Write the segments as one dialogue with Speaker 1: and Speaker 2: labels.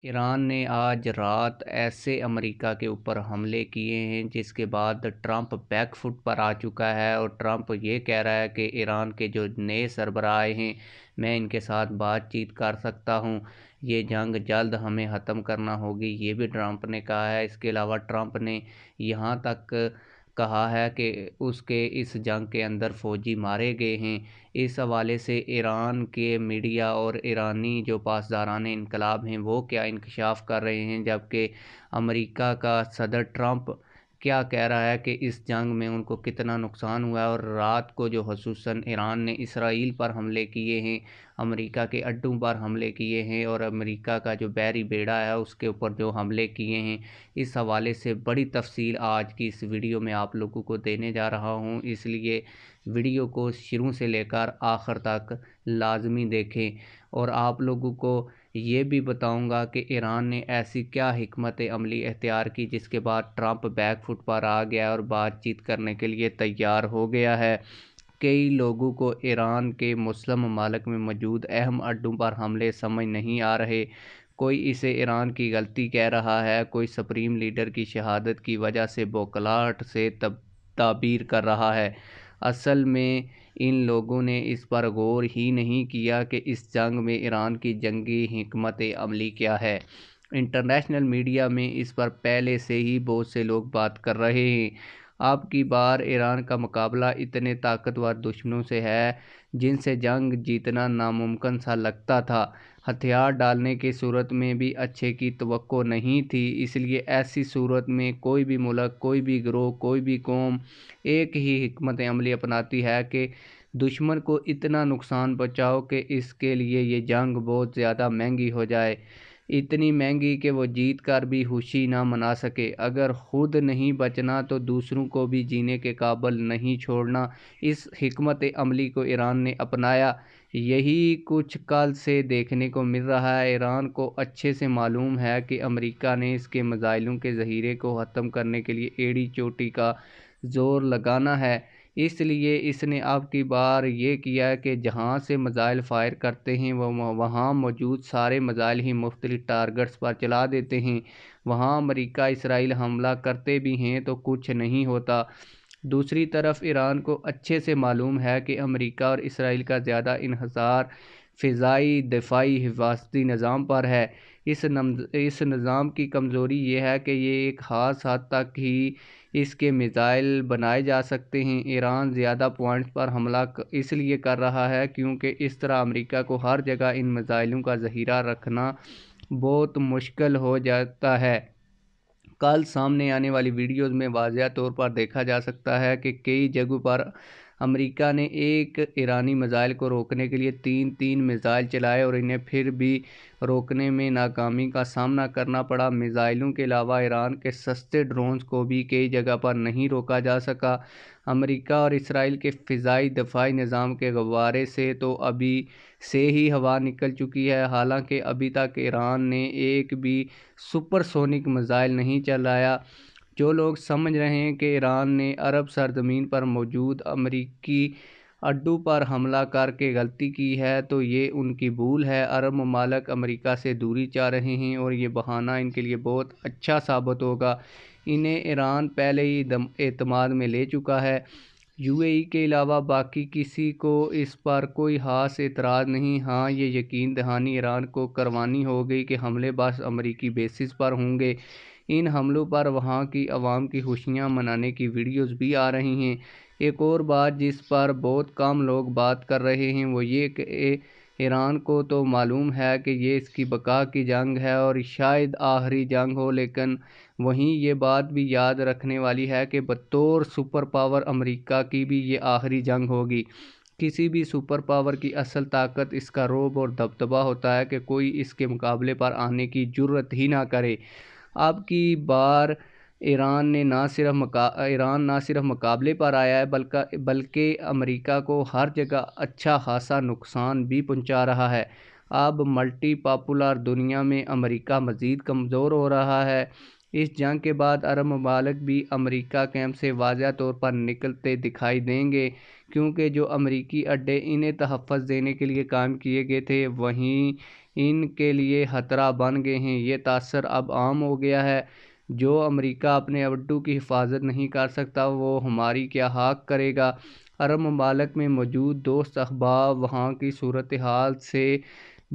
Speaker 1: ایران نے آج رات ایسے امریکہ کے اوپر حملے کیے ہیں جس کے بعد ٹرمپ بیک فٹ پر آ چکا ہے، اور ٹرمپ یہ کہہ رہا ہے کہ ایران کے جو نئے سربراہ ہیں میں ان کے ساتھ بات چیت کر سکتا ہوں، یہ جنگ جلد ہمیں ختم کرنا ہوگی، یہ بھی ٹرمپ نے کہا ہے۔ اس کے علاوہ ٹرمپ نے یہاں تک کہا ہے کہ اس کے اس جنگ کے اندر فوجی مارے گئے ہیں۔ اس حوالے سے ایران کے میڈیا اور ایرانی جو پاسداران انقلاب ہیں وہ کیا انکشاف کر رہے ہیں، جبکہ امریکہ کا صدر ٹرمپ کیا کہہ رہا ہے کہ اس جنگ میں ان کو کتنا نقصان ہوا ہے، اور رات کو جو خصوصاً ایران نے اسرائیل پر حملے کیے ہیں، امریکہ کے اڈوں پر حملے کیے ہیں، اور امریکہ کا جو بحری بیڑا ہے اس کے اوپر جو حملے کیے ہیں، اس حوالے سے بڑی تفصیل آج کی اس ویڈیو میں آپ لوگوں کو دینے جا رہا ہوں، اس لیے ویڈیو کو شروع سے لے کر آخر تک لازمی دیکھیں۔ اور آپ لوگوں کو یہ بھی بتاؤں گا کہ ایران نے ایسی کیا حکمت عملی اختیار کی جس کے بعد ٹرمپ بیک فٹ پر آ گیا اور بات چیت کرنے کے لیے تیار ہو گیا ہے۔ کئی لوگوں کو ایران کے مسلم ممالک میں موجود اہم اڈوں پر حملے سمجھ نہیں آ رہے، کوئی اسے ایران کی غلطی کہہ رہا ہے، کوئی سپریم لیڈر کی شہادت کی وجہ سے بوکھلاہٹ سے تعبیر کر رہا ہے۔ اصل میں ان لوگوں نے اس پر غور ہی نہیں کیا کہ اس جنگ میں ایران کی جنگی حکمت عملی کیا ہے۔ انٹرنیشنل میڈیا میں اس پر پہلے سے ہی بہت سے لوگ بات کر رہے ہیں۔ اب کی بار ایران کا مقابلہ اتنے طاقتور دشمنوں سے ہے جن سے جنگ جیتنا ناممکن سا لگتا تھا۔ ہتھیار ڈالنے کی صورت میں بھی اچھے کی توقع نہیں تھی، اس لیے ایسی صورت میں کوئی بھی ملک، کوئی بھی گروہ، کوئی بھی قوم ایک ہی حکمت عملی اپناتی ہے کہ دشمن کو اتنا نقصان پہنچاؤ کہ اس کے لیے یہ جنگ بہت زیادہ مہنگی ہو جائے، اتنی مہنگی کہ وہ جیت کر بھی خوشی نہ منا سکے۔ اگر خود نہیں بچنا تو دوسروں کو بھی جینے کے قابل نہیں چھوڑنا۔ اس حکمت عملی کو ایران نے اپنایا، یہی کچھ کل سے دیکھنے کو مل رہا ہے۔ ایران کو اچھے سے معلوم ہے کہ امریکہ نے اس کے میزائلوں کے ذخیرے کو ختم کرنے کے لیے ایڑی چوٹی کا زور لگانا ہے، اس لیے اس نے اب کی بار یہ کیا کہ جہاں سے میزائل فائر کرتے ہیں وہاں موجود سارے میزائل ہی مختلف ٹارگٹس پر چلا دیتے ہیں۔ وہاں امریکہ اسرائیل حملہ کرتے بھی ہیں تو کچھ نہیں ہوتا۔ دوسری طرف ایران کو اچھے سے معلوم ہے کہ امریکہ اور اسرائیل کا زیادہ انحصار فضائی دفاعی حفاظتی نظام پر ہے۔ اس نظام کی کمزوری یہ ہے کہ یہ ایک خاص حد تک ہی اس کے میزائل بنائے جا سکتے ہیں۔ ایران زیادہ پوائنٹس پر حملہ اس لیے کر رہا ہے کیونکہ اس طرح امریکہ کو ہر جگہ ان میزائلوں کا ذخیرہ رکھنا بہت مشکل ہو جاتا ہے۔ کل سامنے آنے والی ویڈیوز میں واضح طور پر دیکھا جا سکتا ہے کہ کئی جگہوں پر امریکہ نے ایک ایرانی میزائل کو روکنے کے لیے تین میزائل چلائے اور انہیں پھر بھی روکنے میں ناکامی کا سامنا کرنا پڑا۔ میزائلوں کے علاوہ ایران کے سستے ڈرونز کو بھی کئی جگہ پر نہیں روکا جا سکا۔ امریکہ اور اسرائیل کے فضائی دفاعی نظام کے غبارے سے تو ابھی سے ہی ہوا نکل چکی ہے، حالانکہ ابھی تک ایران نے ایک بھی سپر سونک میزائل نہیں چلایا۔ جو لوگ سمجھ رہے ہیں کہ ایران نے عرب سرزمین پر موجود امریکی اڈوں پر حملہ کر کے غلطی کی ہے تو یہ ان کی بھول ہے۔ عرب ممالک امریکہ سے دوری چاہ رہے ہیں اور یہ بہانہ ان کے لیے بہت اچھا ثابت ہوگا۔ انہیں ایران پہلے ہی اعتماد میں لے چکا ہے۔ یو اے ای کے علاوہ باقی کسی کو اس پر کوئی خاص اعتراض نہیں۔ ہاں، یہ یقین دہانی ایران کو کروانی ہوگی کہ حملے بس امریکی بیسز پر ہوں گے۔ ان حملوں پر وہاں کی عوام کی خوشیاں منانے کی ویڈیوز بھی آ رہی ہیں۔ ایک اور بات جس پر بہت کم لوگ بات کر رہے ہیں وہ یہ کہ ایران کو تو معلوم ہے کہ یہ اس کی بقا کی جنگ ہے اور شاید آخری جنگ ہو، لیکن وہیں یہ بات بھی یاد رکھنے والی ہے کہ بطور سپر پاور امریکہ کی بھی یہ آخری جنگ ہوگی۔ کسی بھی سپر پاور کی اصل طاقت اس کا رعب اور دبدبہ ہوتا ہے کہ کوئی اس کے مقابلے پر آنے کی جرأت ہی نہ کرے۔ اب کی بار ایران نہ صرف مقابلے پر آیا ہے بلکہ امریکہ کو ہر جگہ اچھا خاصا نقصان بھی پہنچا رہا ہے۔ اب ملٹی پاپولر دنیا میں امریکہ مزید کمزور ہو رہا ہے۔ اس جنگ کے بعد عرب ممالک بھی امریکہ کیمپ سے واضح طور پر نکلتے دکھائی دیں گے، کیونکہ جو امریکی اڈے انہیں تحفظ دینے کے لیے قائم کیے گئے تھے وہیں ان کے لیے خطرہ بن گئے ہیں۔ یہ تاثر اب عام ہو گیا ہے۔ جو امریکہ اپنے اڈوں کی حفاظت نہیں کر سکتا وہ ہماری کیا حق کرے گا۔ عرب ممالک میں موجود دوست احباب وہاں کی صورتحال سے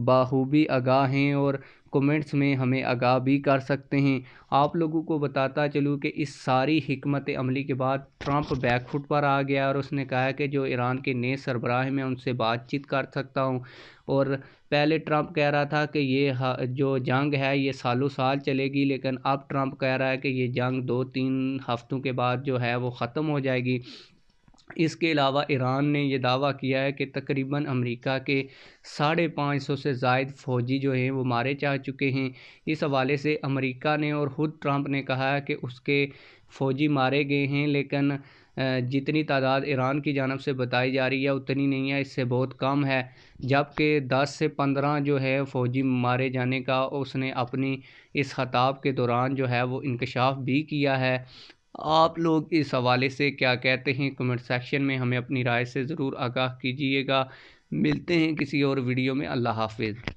Speaker 1: بخوبی آگاہ ہیں اور کومنٹس میں ہمیں آگاہ بھی کر سکتے ہیں۔ آپ لوگوں کو بتاتا چلوں کہ اس ساری حکمت عملی کے بعد ٹرمپ بیک فٹ پر آ گیا اور اس نے کہا کہ جو ایران کے نئے سربراہ ہیں میں ان سے بات چیت کر سکتا ہوں۔ اور پہلے ٹرمپ کہہ رہا تھا کہ یہ جو جنگ ہے یہ سالوں سال چلے گی، لیکن اب ٹرمپ کہہ رہا ہے کہ یہ جنگ 2-3 ہفتوں کے بعد جو ہے وہ ختم ہو جائے گی۔ اس کے علاوہ ایران نے یہ دعویٰ کیا ہے کہ تقریباً امریکہ کے 550 سے زائد فوجی جو ہیں وہ مارے جا چکے ہیں۔ اس حوالے سے امریکہ نے اور خود ٹرمپ نے کہا ہے کہ اس کے فوجی مارے گئے ہیں، لیکن جتنی تعداد ایران کی جانب سے بتائی جا رہی ہے اتنی نہیں ہے، اس سے بہت کم ہے، جبکہ 10 سے 15 جو ہے فوجی مارے جانے کا اس نے اپنی اس خطاب کے دوران جو ہے وہ انکشاف بھی کیا ہے۔ آپ لوگ اس حوالے سے کیا کہتے ہیں کمنٹ سیکشن میں ہمیں اپنی رائے سے ضرور آگاہ کیجیے گا۔ ملتے ہیں کسی اور ویڈیو میں۔ اللہ حافظ۔